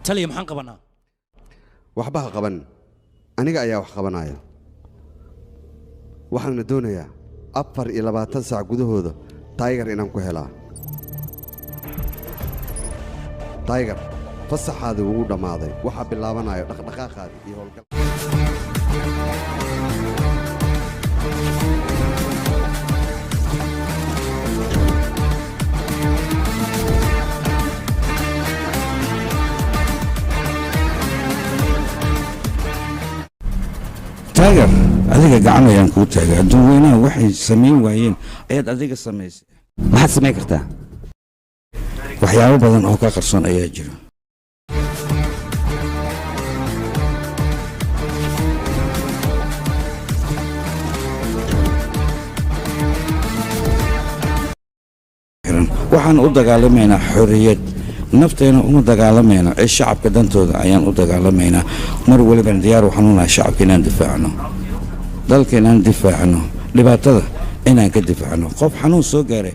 taliya maxaan qabanaa waxba ha qaban aniga ayaa wax qabanaya waxaan doonayaa 24 saac gudahooda Tiger inaan ku helaa Tiger fasaxaadu ugu dhamaaday waxa bilaabanayo dhaqdhaqaaqaadi iyo howlgal Tiger adiga gacmo ayaan ku taagay dadweynaha waxay sameyn waayeen ayaad adiga sameysay maxaad sameyn kartaa waxyaabo badan oo ka qarsoon ayaa jira waxaan u dagaalamaynaa xorriyad nafteena uma dagaalamayna ee shacabka dantooda ayaan u dagaalamayna mar waliba diyaar waxaan u nahay shacabka inaan difaacno dalka inaan difaacno dhibaatada inaan ka difaacno qof xanuun soo gaaray